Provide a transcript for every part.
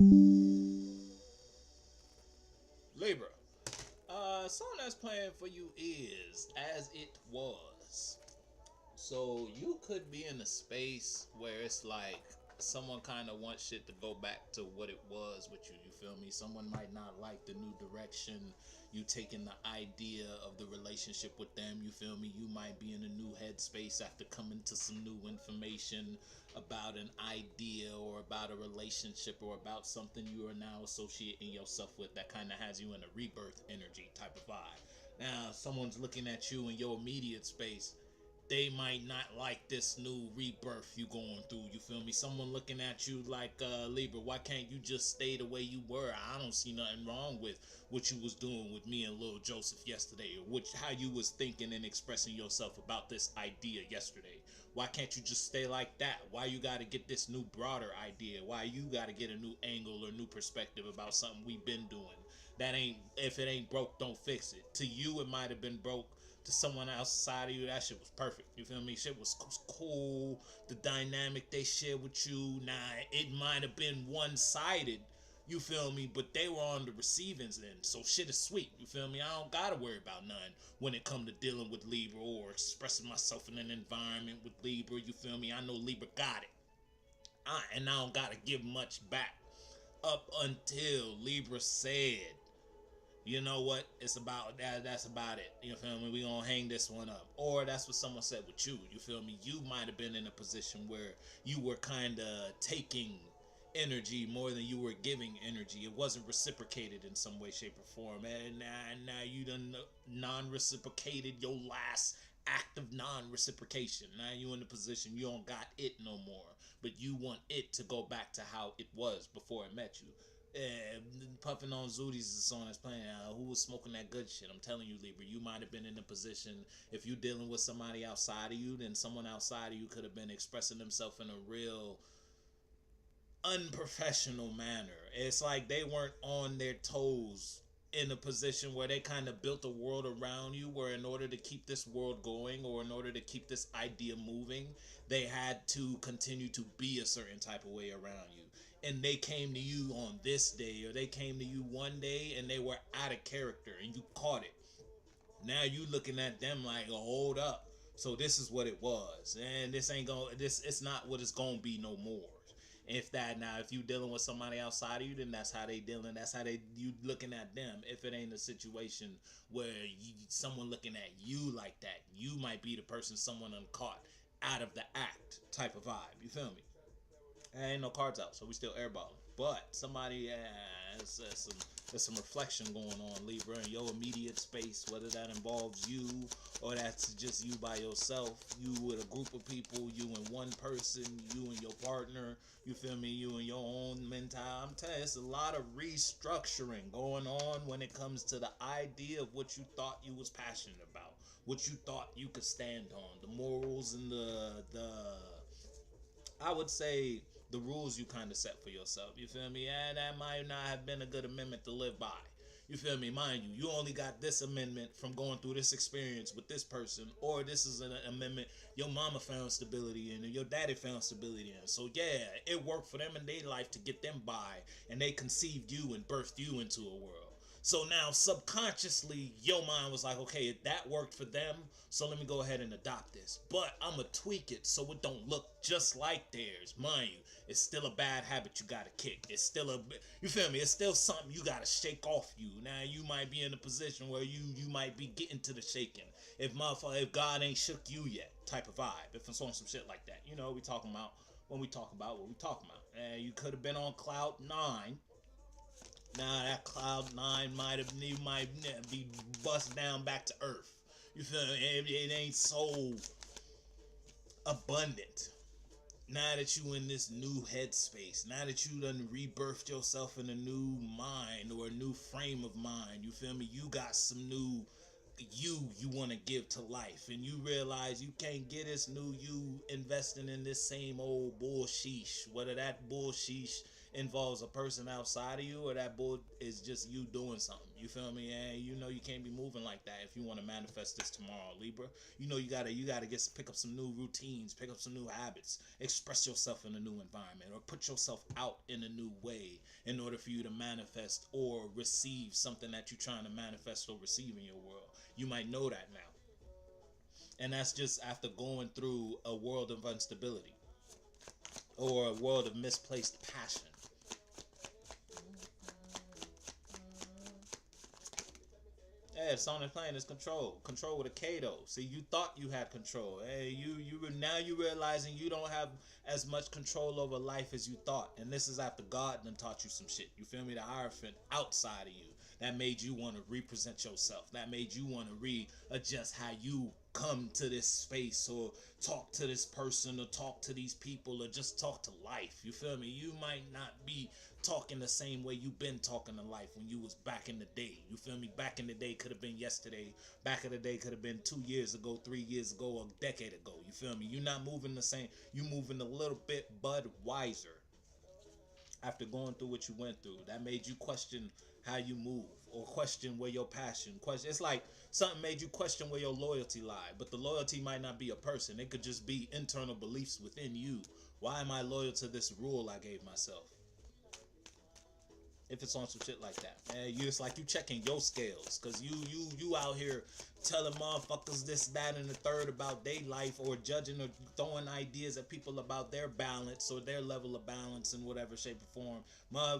Libra. Song that's playing for you is As It Was. So you could be in a space where it's like someone kind of wants shit to go back to what it was with you. You feel me? Someone might not like the new direction you taking the idea of the relationship with them. You feel me? You might be in a new headspace after coming to some new information about an idea or about a relationship or about something you are now associating yourself with that kind of has you in a rebirth energy type of vibe. Now, someone's looking at you in your immediate space, they might not like this new rebirth you going through. You feel me? Someone looking at you like Libra, why can't you just stay the way you were? I don't see nothing wrong with what you was doing with me and Lil Joseph yesterday, or which how you was thinking and expressing yourself about this idea yesterday. Why can't you just stay like that? Why you gotta get this new broader idea? Why you gotta get a new angle or new perspective about something we've been doing? That ain't, if it ain't broke, don't fix it. To you, it might have been broke. To someone outside of you, that shit was perfect. You feel me? Shit was cool. The dynamic they shared with you, nah, it might have been one-sided. You feel me? But they were on the receiving end, so shit is sweet. You feel me? I don't gotta worry about nothing when it come to dealing with Libra or expressing myself in an environment with Libra. You feel me? I know Libra got it. And I don't gotta give much back up until Libra said, you know what, it's about that, that's about it. You feel me? We gonna hang this one up. Or that's what someone said with you. You feel me? You might have been in a position where you were kind of taking energy more than you were giving energy. It wasn't reciprocated in some way, shape, or form. And now you done non-reciprocated your last act of non-reciprocation. Now you in the position you don't got it no more, but you want it to go back to how it was before it met you. Puffing on Zooties is a song that's playing. Who was smoking that good shit? I'm telling you, Libra, you might have been in a position, if you dealing with somebody outside of you, then someone outside of you could have been expressing themselves in a real unprofessional manner. It's like they weren't on their toes in a position where they kind of built a world around you where in order to keep this world going or in order to keep this idea moving, they had to continue to be a certain type of way around you. And they came to you on this day, or they came to you one day and they were out of character and you caught it. Now you looking at them like, oh, hold up. So this is what it was, and this ain't gonna. This it's not what it's gonna be no more. If that now, if you dealing with somebody outside of you, then that's how they dealing. That's how they you looking at them. If it ain't a situation where someone looking at you like that, you might be the person someone uncaught out of the act type of vibe. You feel me? Ain't no cards out, so we still airballing. But somebody there's some reflection going on, Libra, in your immediate space, whether that involves you or that's just you by yourself, you with a group of people, you and one person, you and your partner, you feel me, you and your own mental. I'm telling you, it's a lot of restructuring going on when it comes to the idea of what you thought you was passionate about, what you thought you could stand on, the morals and the I would say the rules you kind of set for yourself. You feel me? And that might not have been a good amendment to live by. You feel me? Mind you, you only got this amendment from going through this experience with this person, or this is an amendment your mama found stability in, and your daddy found stability in. So yeah, it worked for them in their life to get them by, and they conceived you and birthed you into a world. So now subconsciously your mind was like, okay, that worked for them, so let me go ahead and adopt this. But I'ma tweak it so it don't look just like theirs. Mind you, it's still a bad habit you gotta kick. It's still you feel me? It's still something you gotta shake off you. Now you might be in a position where you might be getting to the shaking. If God ain't shook you yet, type of vibe. If it's on some shit like that. You know, we talking about when we talk about what we talking about. And you could have been on cloud nine. Now that cloud nine you might be bust down back to earth. You feel me? It ain't so abundant. Now that you in this new headspace, now that you done rebirthed yourself in a new mind or a new frame of mind, you feel me? You got some new you want to give to life, and you realize you can't get this new you investing in this same old bullsheesh, whether that bullsheesh involves a person outside of you or that bull is just you doing something. You feel me? And you know you can't be moving like that if you want to manifest this tomorrow, Libra. You know you gotta pick up some new routines, pick up some new habits, express yourself in a new environment, or put yourself out in a new way in order for you to manifest or receive something that you're trying to manifest or receive in your world. You might know that now. And that's just after going through a world of instability or a world of misplaced passion. Yeah, Sonic playing is control. Control with a K though. See, you thought you had control. Hey, now you realizing you don't have as much control over life as you thought. And this is after God done taught you some shit. You feel me? The Hierophant outside of you. That made you want to represent yourself. That made you want to readjust how you come to this space or talk to this person or talk to these people or just talk to life. You feel me? You might not be talking the same way you've been talking to life when you was back in the day. You feel me? Back in the day could have been yesterday. Back in the day could have been 2 years ago, 3 years ago, or a decade ago. You feel me? You're not moving the same. You moving a little bit bud wiser after going through what you went through. That made you question how you move or question where your passion question. It's like something made you question where your loyalty lie, but the loyalty might not be a person. It could just be internal beliefs within you. Why am I loyal to this rule I gave myself? If it's on some shit like that, man, it's like you checking your scales, cause you out here telling motherfuckers this, that, and the third about their life, or judging or throwing ideas at people about their balance or their level of balance in whatever shape or form.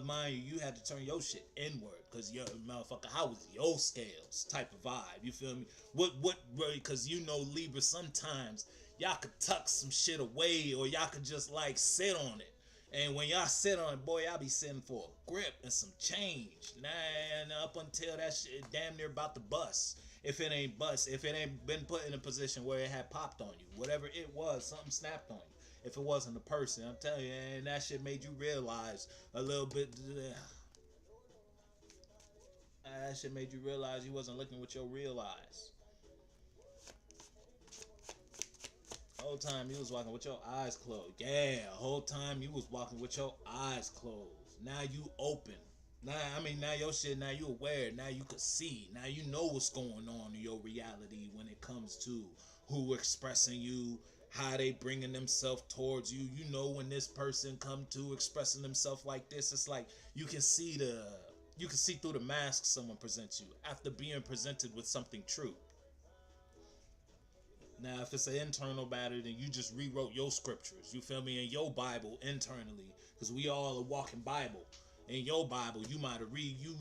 Mind you, you had to turn your shit inward, cause your motherfucker, how was your scales type of vibe? You feel me? What really? Cause you know Libra, sometimes y'all could tuck some shit away, or y'all could just like sit on it. And when y'all sit on it, boy, y'all be sitting for a grip and some change. Nah, and up until that shit damn near about to bust. If it ain't bust, if it ain't been put in a position where it had popped on you, whatever it was, something snapped on you. If it wasn't a person, I'm telling you, and that shit made you realize a little bit. That shit made you realize you wasn't looking with your real eyes. Whole time you was walking with your eyes closed. Yeah, whole time you was walking with your eyes closed. Now you open. Now your shit, now you aware. Now you could see. Now you know what's going on in your reality when it comes to who expressing you, how they bringing themselves towards you. You know when this person come to expressing themselves like this, it's like you can see through the mask someone presents you after being presented with something true. Now, if it's an internal matter, then you just rewrote your scriptures. You feel me? In your Bible internally, because we all a walking Bible. In your Bible, you might have read you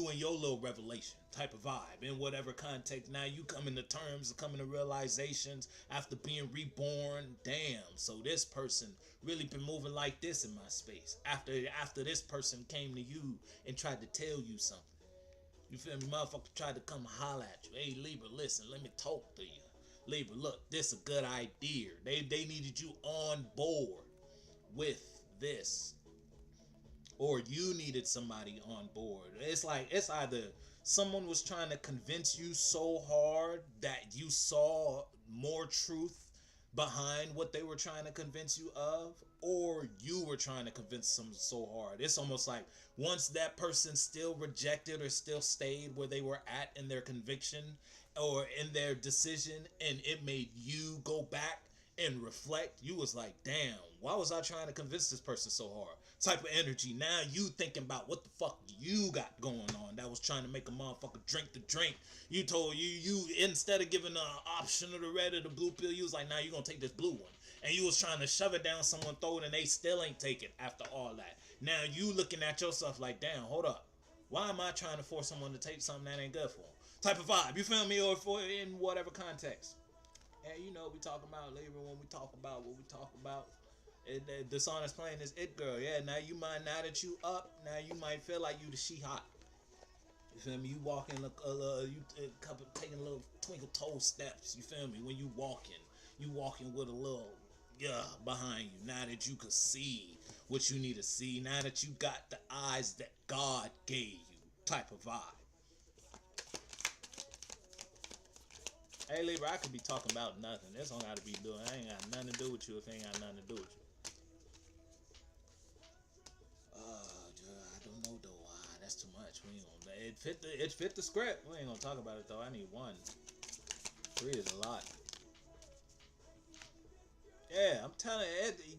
and your little revelation type of vibe in whatever context. Now you coming to terms, coming to realizations after being reborn. Damn, so this person really been moving like this in my space. After this person came to you and tried to tell you something. You feel me? Motherfucker tried to come holler at you. Hey Libra, listen, let me talk to you. Libra, look, this is a good idea. They needed you on board with this. Or you needed somebody on board. It's like it's either someone was trying to convince you so hard that you saw more truth behind what they were trying to convince you of, or you were trying to convince them so hard. It's almost like once that person still rejected or still stayed where they were at in their conviction or in their decision, and it made you go back and reflect, you was like, damn, why was I trying to convince this person so hard? Type of energy. Now you thinking about what the fuck you got going on that was trying to make a motherfucker drink the drink. You told you instead of giving the option of the red or the blue pill, you was like, nah, you gonna take this blue one. And you was trying to shove it down someone's throat and they still ain't take it after all that. Now you looking at yourself like, damn, hold up. Why am I trying to force someone to take something that ain't good for them? Type of vibe. You feel me? Or for in whatever context. And you know we talk about Libra when we talk about what we talk about. Dishonest playing is it, girl. Yeah, now you might, now that you up, now you might feel like you the she hot. You feel me? You walking taking a little twinkle toe steps. You feel me? When you walking with a little behind you. Now that you can see what you need to see. Now that you got the eyes that God gave you. Type of vibe. Hey Libra, I could be talking about nothing. This don't gotta be doing. I ain't got nothing to do with you if it ain't got nothing to do with you. I don't know though. That's that's too much. We ain't gonna. It fit the script. We ain't gonna talk about it though. I need one. Three is a lot. Yeah, I'm telling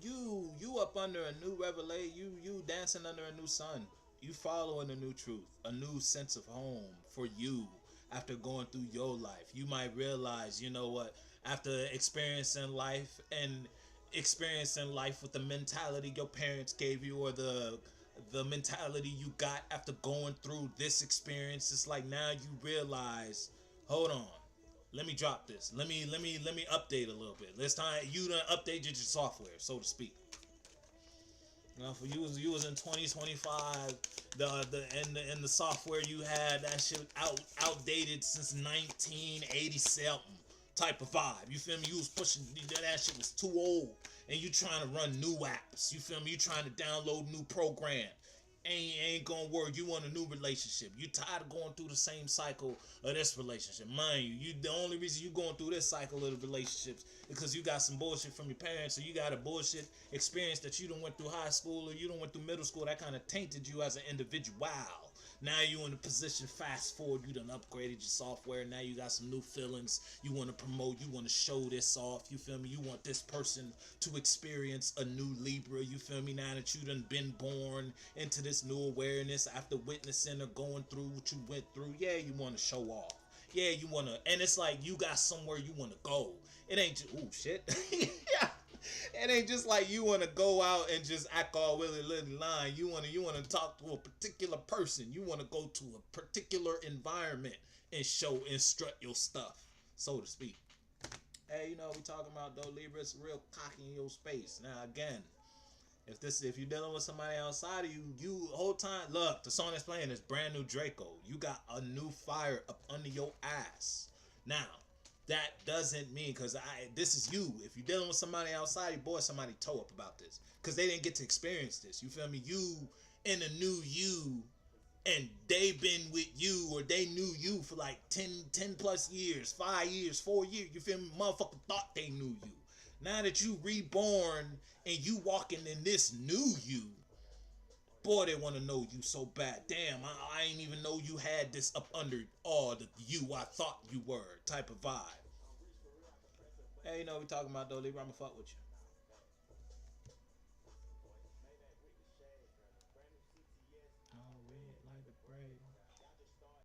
you up under a new revelation. You dancing under a new sun. You following a new truth, a new sense of home for you after going through your life. You might realize, you know what, after experiencing life with the mentality your parents gave you, or the mentality you got after going through this experience. It's like now you realize, hold on, let me drop this. Let me update a little bit. Let's time you done updated your software, so to speak. Now, for you was in 2025. The software you had, that shit outdated since 1980 something type of vibe. You feel me? You was pushing that shit was too old, and you trying to run new apps. You feel me? You trying to download new program. Ain't gonna work. You want a new relationship. You tired of going through the same cycle of this relationship. Mind you, the only reason you going through this cycle of the relationships is because you got some bullshit from your parents, or you got a bullshit experience that you done went through high school or you done went through middle school that kind of tainted you as an individual. Wow. Now you in a position, fast forward, you done upgraded your software. Now you got some new feelings. You want to promote, you want to show this off. You feel me? You want this person to experience a new Libra. You feel me? Now that you done been born into this new awareness after witnessing or going through what you went through. Yeah, you want to show off. Yeah, you want to, and it's like you got somewhere you want to go. It ain't just, ooh, shit. Yeah. It ain't just like you want to go out and just act all willy-nilly line. You want to talk to a particular person. You want to go to a particular environment and strut your stuff, so to speak. Hey, we talking about though, Libra. It's real cocky in your space. Now again, if you're dealing with somebody outside of you whole time, look, the song that's playing is brand new Draco. You got a new fire up under your ass. Now, that doesn't mean, because this is you. If you're dealing with somebody outside, your boy, somebody toe up about this, because they didn't get to experience this. You feel me? You in a new you, and they been with you, or they knew you for like 10 plus years, 5 years, 4 years. You feel me? Motherfucker thought they knew you. Now that you reborn and you walking in this new you, boy, they want to know you so bad. Damn, I ain't even know you had this up under all the you I thought you were type of vibe. Hey, we talking about though, Libra. I'ma fuck with you.